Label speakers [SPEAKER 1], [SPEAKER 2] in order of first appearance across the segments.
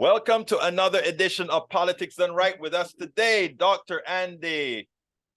[SPEAKER 1] Welcome to another edition of Politics Done Right. With us today, Dr. Andy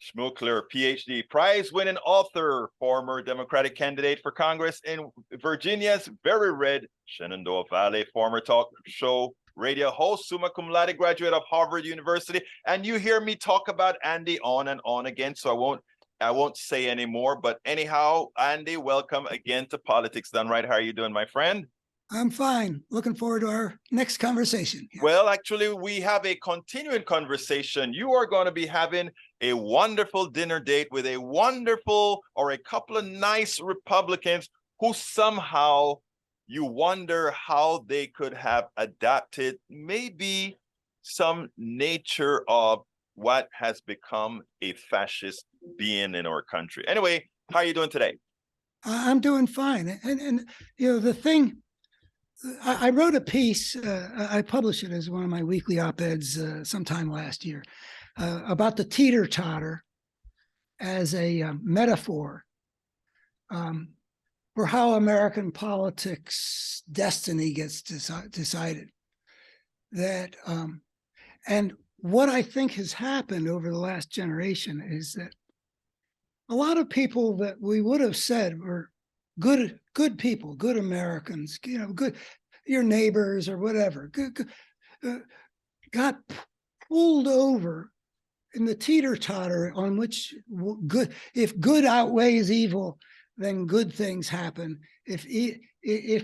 [SPEAKER 1] Schmookler, Ph.D., prize-winning author, former Democratic candidate for Congress in Virginia's very red Shenandoah Valley, former talk show radio host, summa cum laude graduate of Harvard University. And you hear me talk about Andy on and on again, so I won't say any more. But anyhow, Andy, welcome again to Politics Done Right. How are you doing, my friend?
[SPEAKER 2] I'm fine. Looking forward to our next conversation. Yes.
[SPEAKER 1] Well, actually, we have a continuing conversation. You are going to be having a wonderful dinner date with a wonderful or a couple of nice Republicans who somehow you wonder how they could have adapted maybe some nature of what has become a fascist being in our country. Anyway, how are you doing today?
[SPEAKER 2] I'm doing fine. And you know, the thing, I wrote a piece, I published it as one of my weekly op-eds sometime last year, about the teeter-totter as a metaphor for how American politics destiny gets decided. That and what I think has happened over the last generation is that a lot of people that we would have said were good people, good Americans, you know, good, your neighbors or whatever, got pulled over in the teeter-totter on which if good outweighs evil, then good things happen. If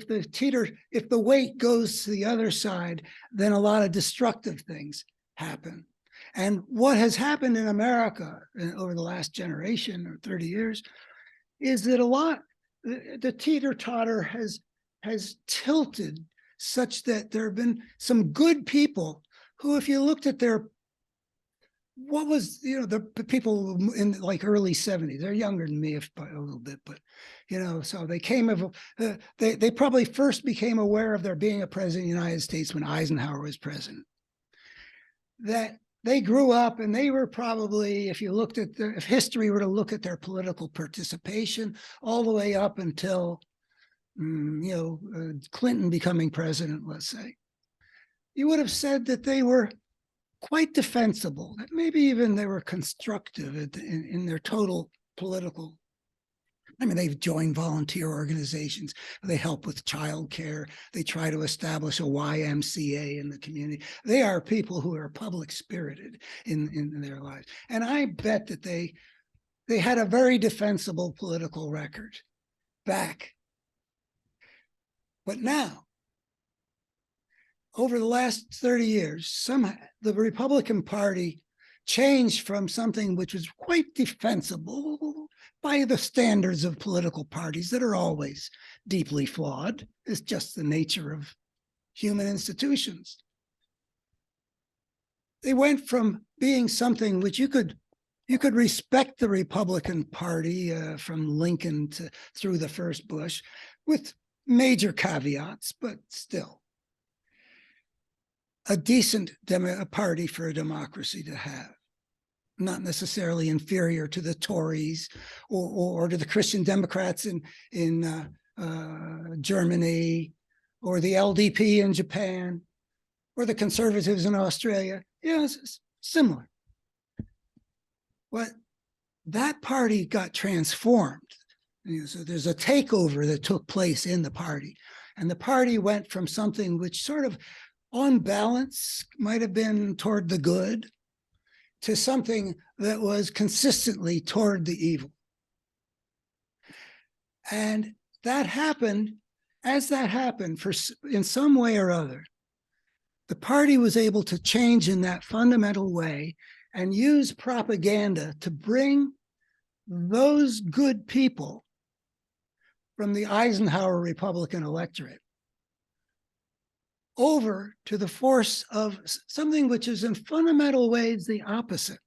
[SPEAKER 2] the weight goes to the other side, then a lot of destructive things happen. And what has happened in America over the last generation or 30 years is that the teeter-totter has tilted such that there have been some good people who, if you looked at the people in like early 70s, they're younger than me by a little bit, but so they probably first became aware of there being a president of the United States when Eisenhower was president. That they grew up and they were probably, if history were to look at their political participation all the way up until, Clinton becoming president, let's say, you would have said that they were quite defensible, that maybe even they were constructive in their total political. I mean, they've joined volunteer organizations. They help with childcare. They try to establish a YMCA in the community. They are people who are public spirited in their lives. And I bet that they had a very defensible political record back. But now, over the last 30 years, the Republican Party changed from something which was quite defensible by the standards of political parties that are always deeply flawed. It's just the nature of human institutions. They went from being something which you could respect the Republican Party from Lincoln through the first Bush, with major caveats, but still a decent party for a democracy to have. Not necessarily inferior to the Tories or to the Christian Democrats in Germany, or the LDP in Japan, or the conservatives in Australia. Yeah, it's similar. But that party got transformed. So there's a takeover that took place in the party. And the party went from something which sort of on balance might have been toward the good to something that was consistently toward the evil. And that happened, in some way or other, the party was able to change in that fundamental way and use propaganda to bring those good people from the Eisenhower Republican electorate over to the force of something which is in fundamental ways the opposite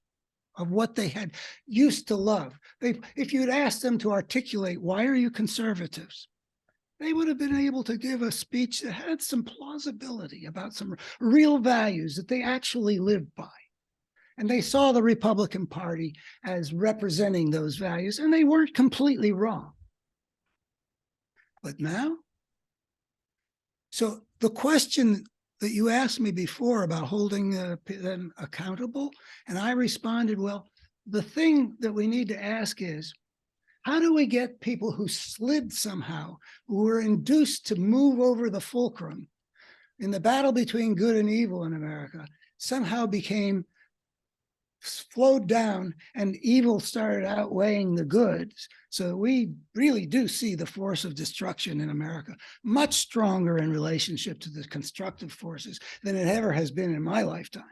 [SPEAKER 2] of what they had used to love. If you'd asked them to articulate, why are you conservatives? They would have been able to give a speech that had some plausibility about some real values that they actually lived by. And they saw the Republican Party as representing those values, and they weren't completely wrong. But now, so the question that you asked me before about holding them accountable. And I responded, well, the thing that we need to ask is, how do we get people who slid somehow, who were induced to move over the fulcrum in the battle between good and evil in America, somehow flowed down and evil started outweighing the goods. So we really do see the force of destruction in America much stronger in relationship to the constructive forces than it ever has been in my lifetime.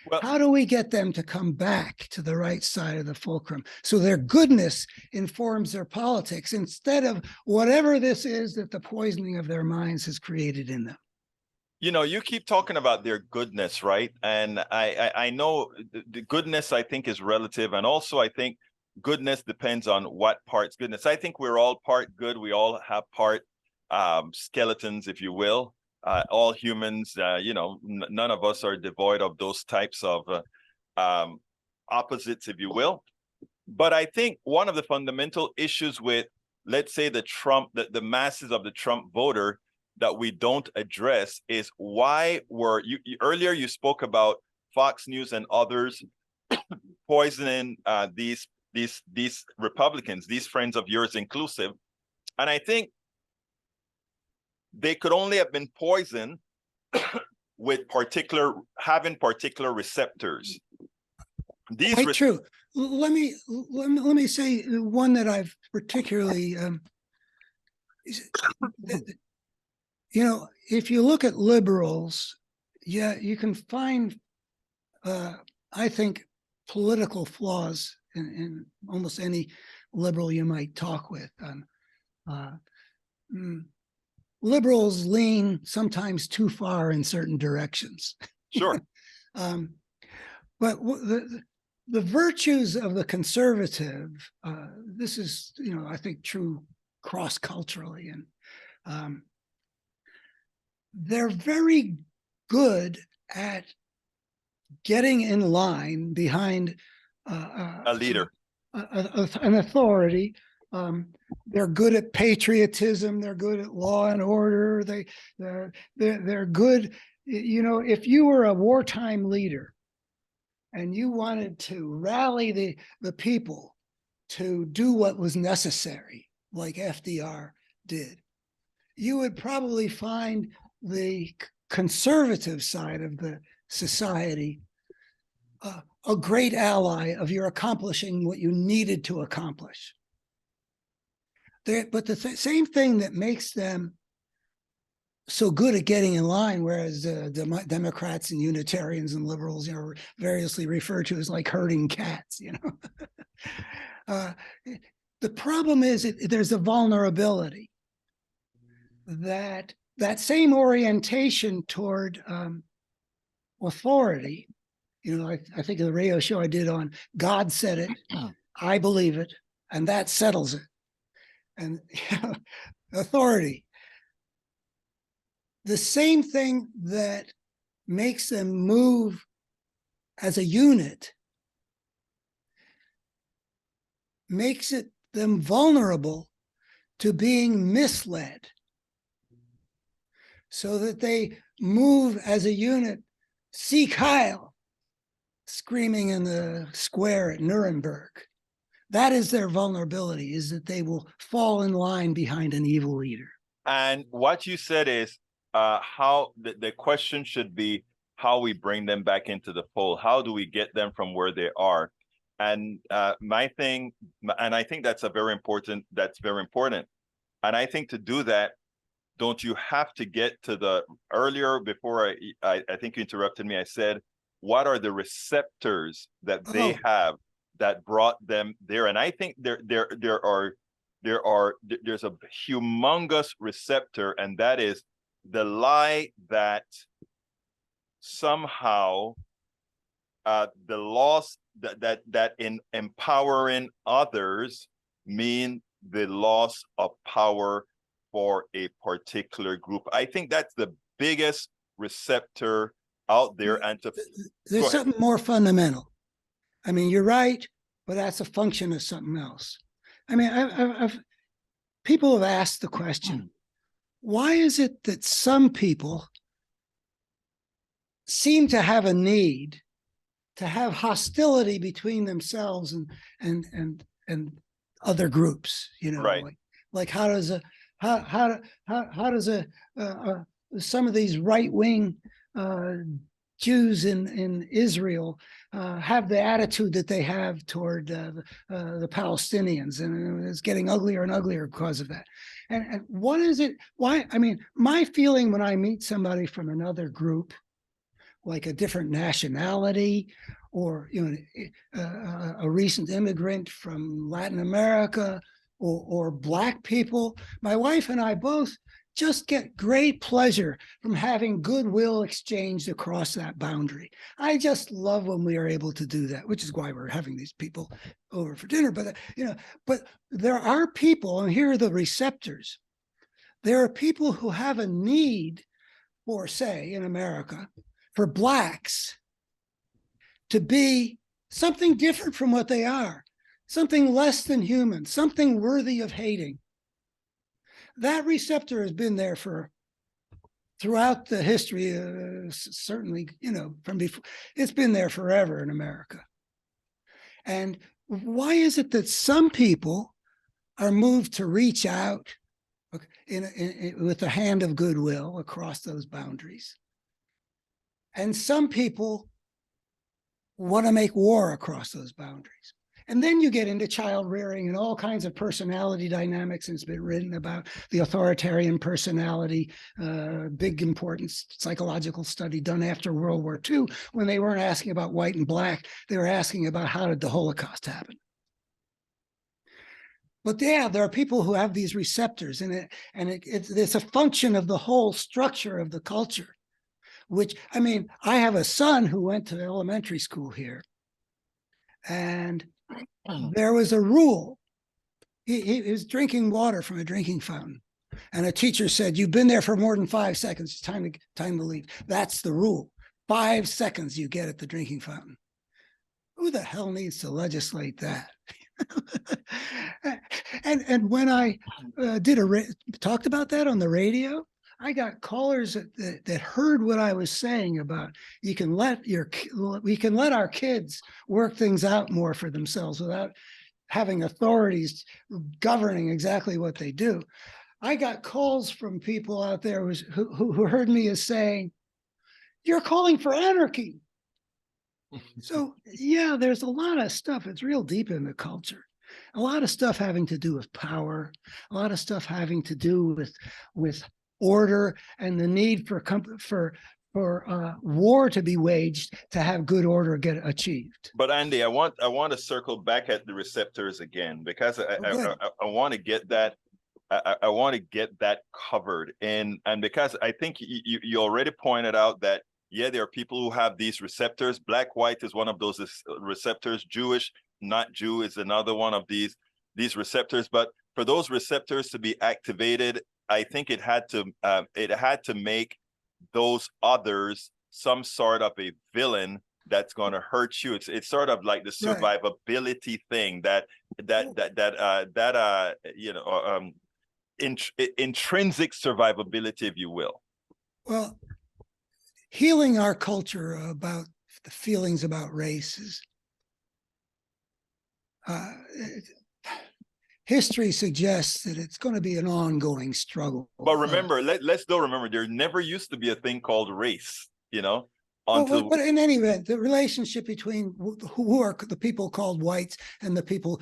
[SPEAKER 1] Well,
[SPEAKER 2] how do we get them to come back to the right side of the fulcrum so their goodness informs their politics instead of whatever this is that the poisoning of their minds has created in them?
[SPEAKER 1] you know, you keep talking about their goodness, right? And I know the goodness, I think, is relative. And also, I think goodness depends on what part's goodness. I think we're all part good. We all have part skeletons, if you will. All humans, you know, none of us are devoid of those types of opposites, if you will. But I think one of the fundamental issues with, let's say, the masses of the Trump voter that we don't address is why were you earlier you spoke about Fox News and others poisoning these Republicans, these friends of yours inclusive. And I think they could only have been poisoned with having particular receptors.
[SPEAKER 2] Quite true. Let me say one that I've particularly you know, if you look at liberals, yeah, you can find, I think, political flaws in almost any liberal you might talk with. Liberals lean sometimes too far in certain directions.
[SPEAKER 1] Sure.
[SPEAKER 2] But the virtues of the conservative, this is, you know, I think true cross-culturally, and they're very good at getting in line behind
[SPEAKER 1] A leader,
[SPEAKER 2] an authority. They're good at patriotism. They're good at law and order. They're good. You know, if you were a wartime leader and you wanted to rally the people to do what was necessary, like FDR did, you would probably find the conservative side of the society a great ally of your accomplishing what you needed to accomplish. But the same thing that makes them so good at getting in line, whereas Democrats and Unitarians and liberals, you know, are variously referred to as like herding cats, you know. The problem is there's a vulnerability that same orientation toward authority. You know, I think of the radio show I did on God said it, I believe it, and that settles it. And you know, authority. The same thing that makes them move as a unit makes them vulnerable to being misled, so that they move as a unit, Sieg Heil, screaming in the square at Nuremberg. That is their vulnerability, is that they will fall in line behind an evil leader.
[SPEAKER 1] And what you said is how the question should be how we bring them back into the fold. How do we get them from where they are? And my thing, and I think that's very important. And I think to do that, don't you have to get to the earlier before I think you interrupted me. I said, what are the receptors that they have that brought them there? And I think there's a humongous receptor, and that is the lie that somehow the loss that in empowering others mean the loss of power for a particular group. I think that's the biggest receptor out there. And
[SPEAKER 2] there's something more fundamental. I mean, you're right, but that's a function of something else. I mean, people have asked the question, why is it that some people seem to have a need to have hostility between themselves and other groups, you know,
[SPEAKER 1] Right.
[SPEAKER 2] like how does a how does some of these right-wing Jews in Israel have the attitude that they have toward the Palestinians, and it's getting uglier and uglier because of that. And what is it? Why? I mean, my feeling when I meet somebody from another group, like a different nationality, or a recent immigrant from Latin America, or Black people, my wife and I both just get great pleasure from having goodwill exchanged across that boundary. I just love when we are able to do that, which is why we're having these people over for dinner. But but there are people, and here are the receptors. There are people who have a need for, say, in America, for Blacks to be something different from what they are, something less than human, something worthy of hating. That receptor has been there throughout the history, certainly, from before. It's been there forever in America. And why is it that some people are moved to reach out with a hand of goodwill across those boundaries, and some people want to make war across those boundaries? And then you get into child rearing and all kinds of personality dynamics. And it's been written about the authoritarian personality, big important psychological study done after World War II, when they weren't asking about white and Black, they were asking about how did the Holocaust happen. But yeah, there are people who have these receptors, and it's a function of the whole structure of the culture. Which, I mean, I have a son who went to elementary school here, and there was a rule. He was drinking water from a drinking fountain, and a teacher said, "You've been there for more than 5 seconds. It's time to leave." That's the rule. 5 seconds you get at the drinking fountain. Who the hell needs to legislate that? and when I talked about that on the radio, I got callers that heard what I was saying about we can let our kids work things out more for themselves without having authorities governing exactly what they do. I got calls from people out there who heard me as saying, "You're calling for anarchy." So yeah, there's a lot of stuff. It's real deep in the culture. A lot of stuff having to do with power, a lot of stuff having to do with order and the need for war to be waged to have good order get achieved.
[SPEAKER 1] But Andy, I want to circle back at the receptors again, because I want to get that. I want to get that covered, and because I think you already pointed out that, yeah, there are people who have these receptors. Black, white is one of those receptors. Jewish, not Jew is another one of these receptors. But for those receptors to be activated, I think it had to make those others some sort of a villain that's going to hurt you. It's sort of like the survivability thing that intrinsic survivability, if you will.
[SPEAKER 2] Well, healing our culture about the feelings about race is history suggests that it's going to be an ongoing struggle.
[SPEAKER 1] But remember, let's still remember, there never used to be a thing called race,
[SPEAKER 2] But in any event, the relationship between who are the people called whites and the people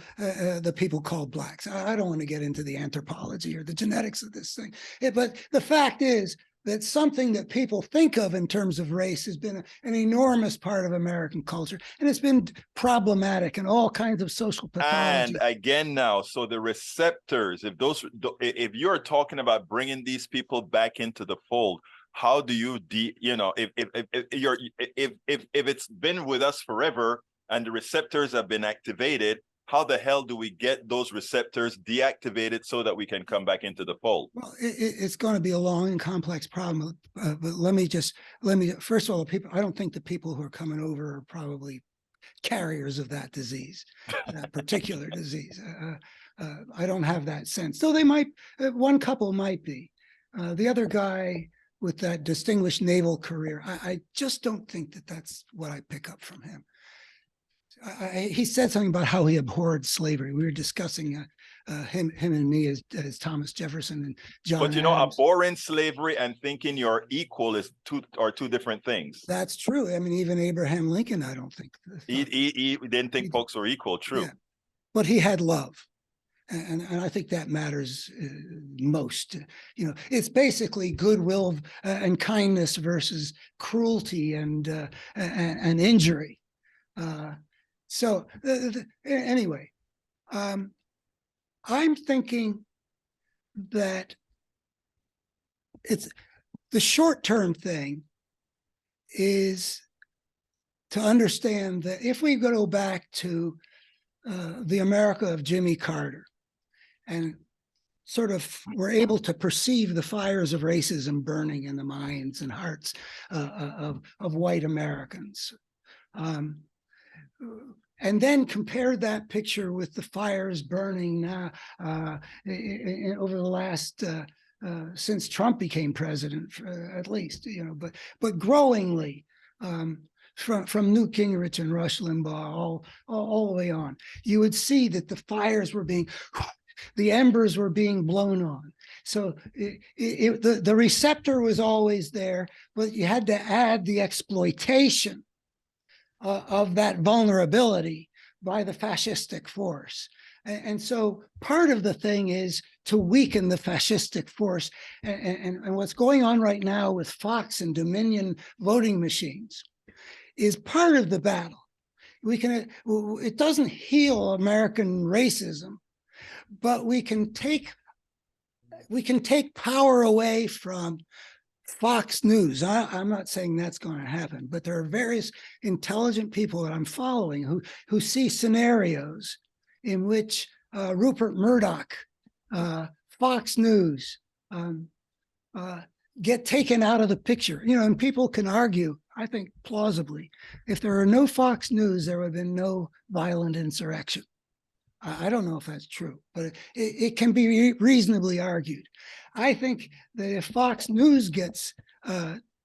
[SPEAKER 2] called Blacks. I don't want to get into the anthropology or the genetics of this thing, but the fact is that something that people think of in terms of race has been an enormous part of American culture, and it's been problematic in all kinds of social pathology.
[SPEAKER 1] And again now, so the receptors, if you're talking about bringing these people back into the fold, how do you if it's been with us forever and the receptors have been activated, how the hell do we get those receptors deactivated so that we can come back into the fold?
[SPEAKER 2] Well, it's going to be a long and complex problem. But let me first of all, I don't think the people who are coming over are probably carriers of that disease, that particular disease. I don't have that sense. Though they might, one couple might be. The other guy with that distinguished naval career. I just don't think that that's what I pick up from him. He said something about how he abhorred slavery. We were discussing him and me as Thomas Jefferson and John
[SPEAKER 1] But you know,
[SPEAKER 2] Adams.
[SPEAKER 1] abhorring slavery and thinking you're equal are two different things.
[SPEAKER 2] That's true. I mean, even Abraham Lincoln, I don't think
[SPEAKER 1] He didn't think folks were equal. True.
[SPEAKER 2] Yeah. But he had love. And I think that matters most. You know, it's basically goodwill and kindness versus cruelty and injury. So anyway, I'm thinking that it's the short-term thing is to understand that if we go back to the America of Jimmy Carter, and sort of were able to perceive the fires of racism burning in the minds and hearts of white Americans. And then compared that picture with the fires burning now over the last, since Trump became president, at least, you know, but growingly, from Newt Gingrich and Rush Limbaugh all the way on, you would see that the fires were the embers were being blown on. So the receptor was always there, but you had to add the exploitation of that vulnerability by the fascistic force. And so part of the thing is to weaken the fascistic force. And what's going on right now with Fox and Dominion voting machines is part of the battle. It doesn't heal American racism, but we can take power away from Fox News. I'm not saying that's going to happen, but there are various intelligent people that I'm following who see scenarios in which Rupert Murdoch, Fox News, get taken out of the picture. You know, and people can argue, I think plausibly, if there are no Fox News, there would have been no violent insurrection. I don't know if that's true, but it can be reasonably argued. I think that if Fox News gets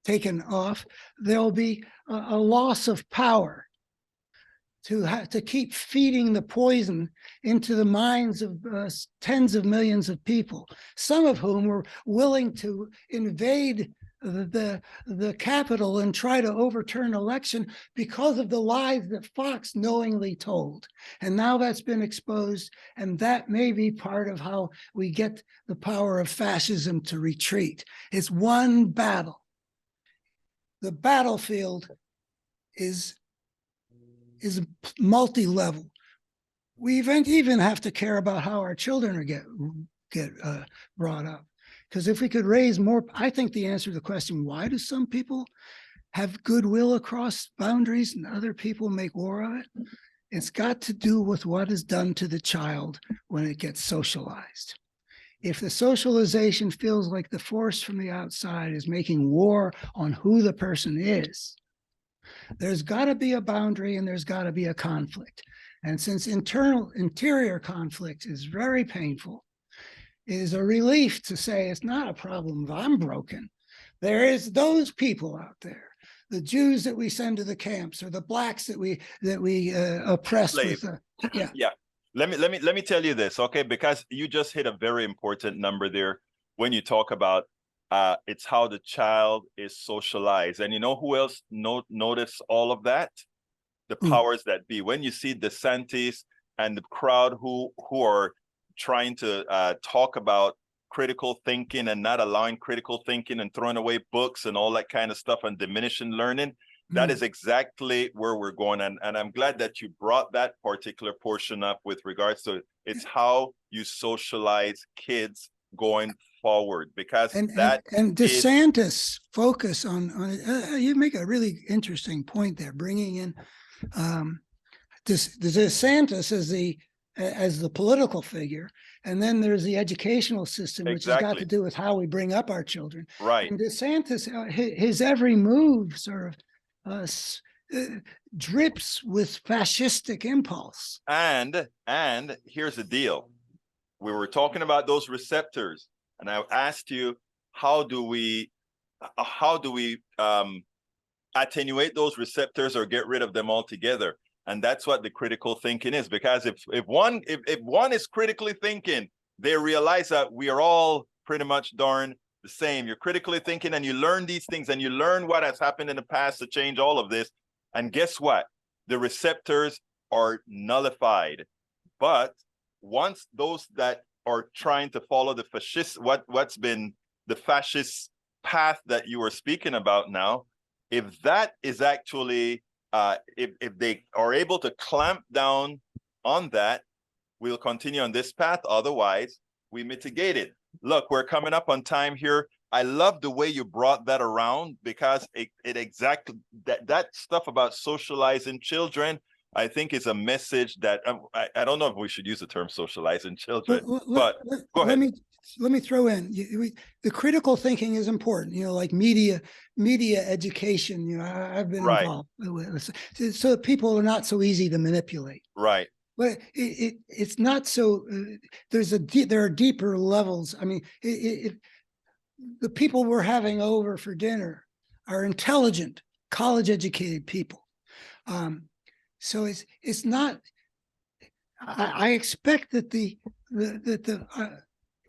[SPEAKER 2] taken off, there'll be a loss of power to keep feeding the poison into the minds of tens of millions of people, some of whom were willing to invade the Capitol and try to overturn election because of the lies that Fox knowingly told. And now that's been exposed, and that may be part of how we get the power of fascism to retreat. It's one battle. The battlefield is multi-level. We even have to care about how our children get brought up. Because if we could raise more, I think the answer to the question, why do some people have goodwill across boundaries and other people make war of it? It's got to do with what is done to the child when it gets socialized. If the socialization feels like the force from the outside is making war on who the person is, there's got to be a boundary and there's got to be a conflict. And since interior conflict is very painful, it is a relief to say it's not a problem if I'm broken. There is those people out there, the Jews that we send to the camps, or the blacks that we oppress
[SPEAKER 1] Slave.
[SPEAKER 2] with.
[SPEAKER 1] Yeah. Let me tell you this, okay? Because you just hit a very important number there when you talk about it's how the child is socialized. And you know who else notice all of that? The powers that be. When you see DeSantis and the crowd who are trying to talk about critical thinking and not allowing critical thinking and throwing away books and all that kind of stuff and diminishing learning, that is exactly where we're going. And I'm glad that you brought that particular portion up with regards to it's how you socialize kids going forward, because and
[SPEAKER 2] DeSantis focus on you make a really interesting point there, bringing in DeSantis as the political figure, and then there's the educational system, which has got to do with how we bring up our children.
[SPEAKER 1] Right.
[SPEAKER 2] And DeSantis, his every move sort of drips with fascistic impulse.
[SPEAKER 1] And here's the deal. We were talking about those receptors, and I asked you, how do we how do we attenuate those receptors or get rid of them altogether? And that's what the critical thinking is. Because if one is critically thinking, they realize that we are all pretty much darn the same. You're critically thinking and you learn these things and you learn what has happened in the past to change all of this. And guess what? The receptors are nullified. But once those that are trying to follow the fascist, what's been the fascist path that you were speaking about now, if that is actually, if they are able to clamp down on that, we'll continue on this path. Otherwise, we mitigate it. Look, we're coming up on time here. I love the way you brought that around, because it exactly that stuff about socializing children, I think is a message that I don't know if we should use the term socializing children, but go ahead.
[SPEAKER 2] Let me throw in, the critical thinking is important, like media education, I've been involved with, so people are not so easy to manipulate.
[SPEAKER 1] Right.
[SPEAKER 2] But it's not so, there are deeper levels. I mean, the people we're having over for dinner are intelligent, college educated people. So it's not, I expect that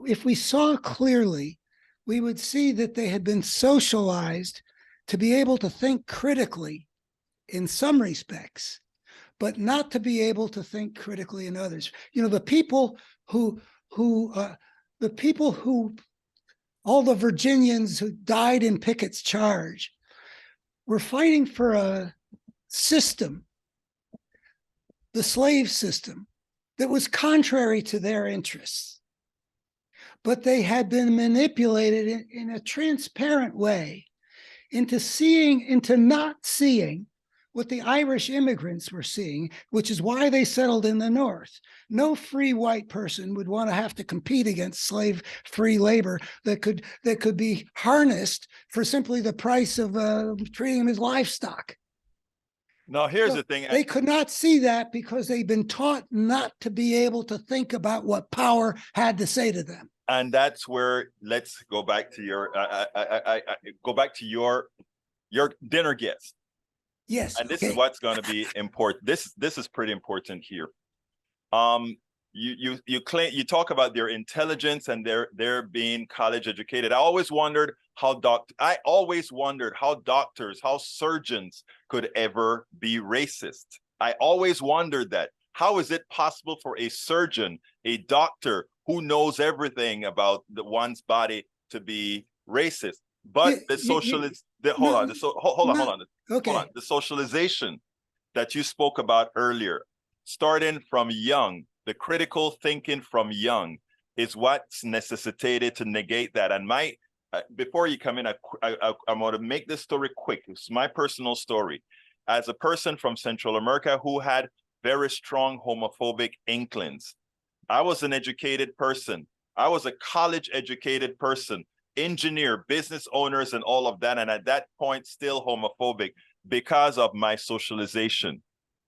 [SPEAKER 2] if we saw clearly, we would see that they had been socialized to be able to think critically in some respects, but not to be able to think critically in others. The people who all the Virginians who died in Pickett's charge were fighting for a system, the slave system, that was contrary to their interests. But they had been manipulated in a transparent way into not seeing what the Irish immigrants were seeing, which is why they settled in the North. No free white person would want to have to compete against slave-free labor that could be harnessed for simply the price of treating them as livestock.
[SPEAKER 1] Now, here's the thing.
[SPEAKER 2] They could not see that because they've been taught not to be able to think about what power had to say to them.
[SPEAKER 1] And that's where, let's go back to your dinner guest.
[SPEAKER 2] Yes.
[SPEAKER 1] And this is what's going to be important. This is pretty important here. You talk about their intelligence and their being college educated. I always wondered how doctors, how surgeons could ever be racist. I always wondered that. How is it possible for a surgeon, a doctor who knows everything about one's body, to be racist? But the socialist, hold on. The socialization that you spoke about earlier, starting from young, the critical thinking from young, is what's necessitated to negate that. And before you come in, I'm going to make this story quick. It's my personal story. As a person from Central America who had very strong homophobic inklings, I was an educated person. I was a college educated person, engineer, business owners, and all of that. And at that point, still homophobic because of my socialization.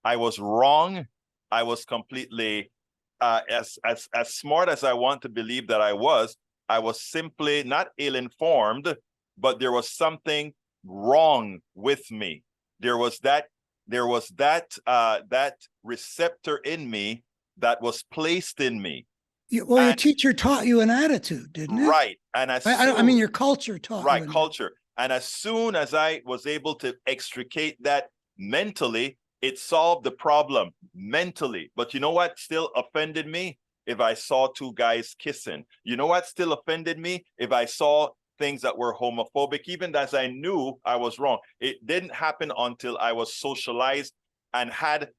[SPEAKER 1] I was wrong. I was completely, as smart as I want to believe that I was simply not ill-informed, but there was something wrong with me. There was that receptor in me that was placed in me.
[SPEAKER 2] Your teacher taught you an attitude, didn't it?
[SPEAKER 1] Right. And
[SPEAKER 2] I mean, your culture taught you.
[SPEAKER 1] Right, culture. And as soon as I was able to extricate that mentally, it solved the problem mentally. But you know what still offended me? If I saw two guys kissing. You know what still offended me? If I saw things that were homophobic, even as I knew I was wrong. It didn't happen until I was socialized and had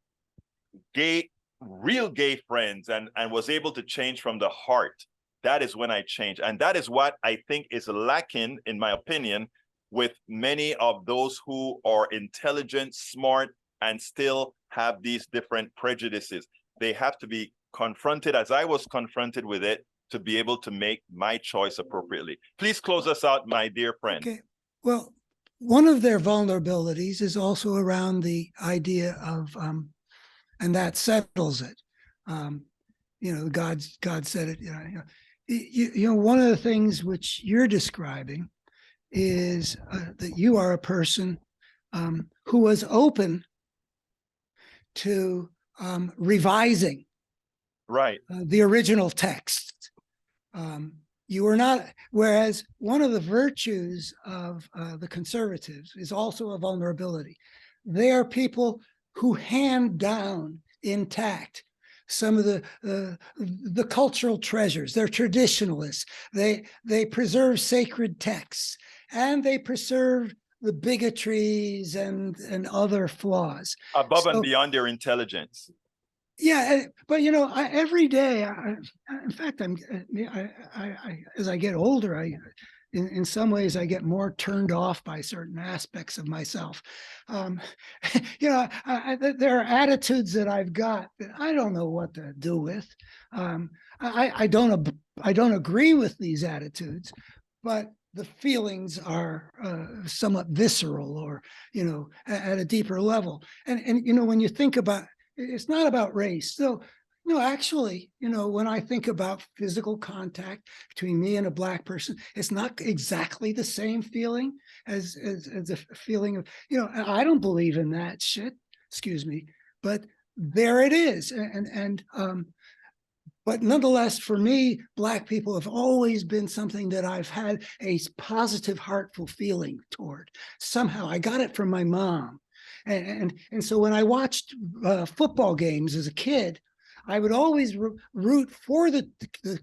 [SPEAKER 1] real gay friends and was able to change from the heart. That is when I changed. And that is what I think is lacking, in my opinion, with many of those who are intelligent, smart, and still have these different prejudices. They have to be confronted, as I was confronted with it, to be able to make my choice appropriately. Please close us out, my dear friend.
[SPEAKER 2] Okay. Well, one of their vulnerabilities is also around the idea of, and that settles it. God said it. One of the things which you're describing is that you are a person who was open to revising
[SPEAKER 1] Right.
[SPEAKER 2] the original text. You were not, whereas one of the virtues of the conservatives is also a vulnerability. They are people who hand down intact some of the cultural treasures. They're traditionalists. They preserve sacred texts, and they preserve the bigotries and other flaws.
[SPEAKER 1] Above and
[SPEAKER 2] So,
[SPEAKER 1] beyond their intelligence.
[SPEAKER 2] yeah, but you know, every day, in fact, as I get older, in some ways, I get more turned off by certain aspects of myself. You know, there are attitudes that I've got that I don't know what to do with. I don't agree with these attitudes, but the feelings are somewhat visceral, or you know, at a deeper level. And you know, when you think about, it's not about race. So, no, actually, you know, when I think about physical contact between me and a Black person, it's not exactly the same feeling as a feeling of, you know, I don't believe in that shit, excuse me, but there it is. But nonetheless, for me, Black people have always been something that I've had a positive, heartful feeling toward. Somehow I got it from my mom. And so when I watched football games as a kid, I would always root for the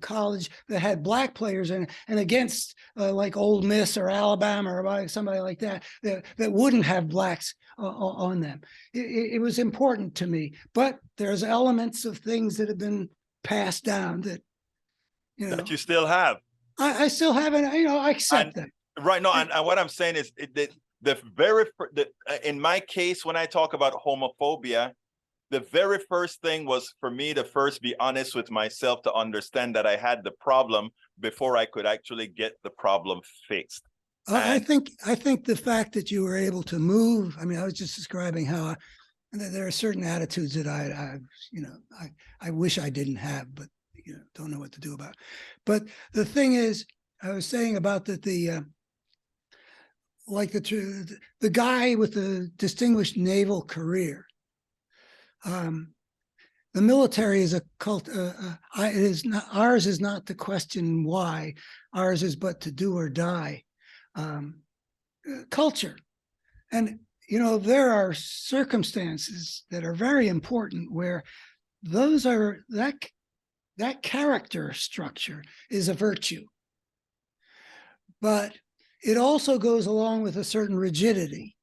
[SPEAKER 2] college that had Black players in it, and against like Ole Miss or Alabama or somebody like that that wouldn't have Blacks on them. It was important to me, but there's elements of things that have been passed down that, you know,
[SPEAKER 1] that you still have.
[SPEAKER 2] I still haven't, you know, I accept
[SPEAKER 1] And,
[SPEAKER 2] that.
[SPEAKER 1] right. No, and what I'm saying is in my case, when I talk about homophobia, the very first thing was for me to first be honest with myself to understand that I had the problem before I could actually get the problem fixed.
[SPEAKER 2] I think the fact that you were able to move, I mean, I was just describing how there are certain attitudes that you know, I wish I didn't have, but you know, don't know what to do about. But the thing is, I was saying about that like the guy with the distinguished naval career. The military is a cult. It is not, ours is not to question why. Ours is but to do or die. Culture, and you know, there are circumstances that are very important where those are that character structure is a virtue, but it also goes along with a certain rigidity.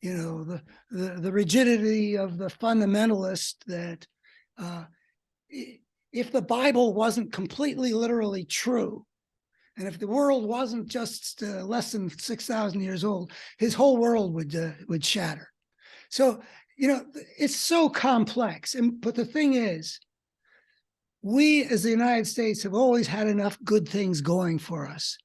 [SPEAKER 2] You know, the rigidity of the fundamentalist that if the Bible wasn't completely literally true, and if the world wasn't just less than 6,000 years old, his whole world would shatter. So, you know, it's so complex. But the thing is, we as the United States have always had enough good things going for us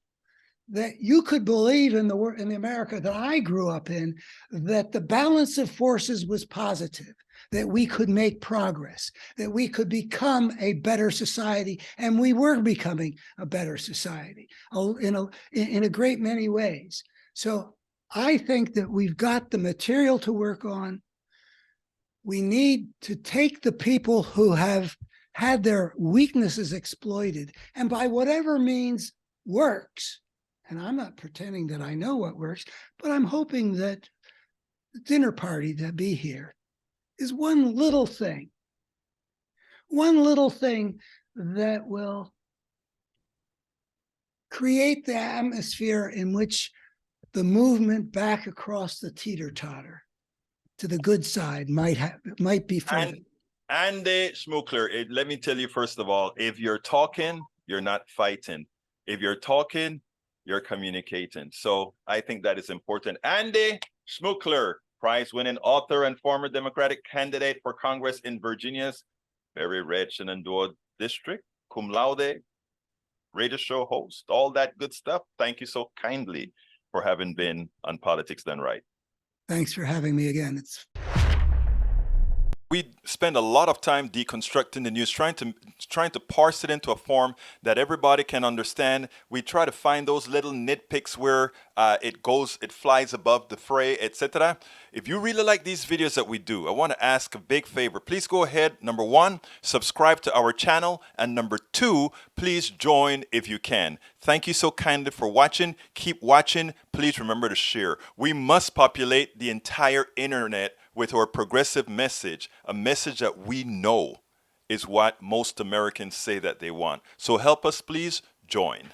[SPEAKER 2] that you could believe in the America that I grew up in, that the balance of forces was positive, that we could make progress, that we could become a better society, and we were becoming a better society in a great many ways. So I think that we've got the material to work on. We need to take the people who have had their weaknesses exploited, and by whatever means works, and I'm not pretending that I know what works, but I'm hoping that the dinner party that be here is one little thing that will create the atmosphere in which the movement back across the teeter-totter to the good side might be further.
[SPEAKER 1] Andy Schmookler, let me tell you, first of all, if you're talking, you're not fighting. If you're talking, you're communicating. So I think that is important. Andy Schmookler, prize-winning author and former Democratic candidate for Congress in Virginia's very red Shenandoah district, cum laude, radio show host, all that good stuff. Thank you so kindly for having been on Politics Done Right.
[SPEAKER 2] Thanks for having me again.
[SPEAKER 1] we spend a lot of time deconstructing the news, trying to parse it into a form that everybody can understand. We try to find those little nitpicks where it flies above the fray, etc. If you really like these videos that we do, I want to ask a big favor. Please go ahead, number one, subscribe to our channel, and number two, please join if you can. Thank you so kindly for watching. Keep watching. Please remember to share. We must populate the entire internet with our progressive message, a message that we know is what most Americans say that they want. So help us, please join.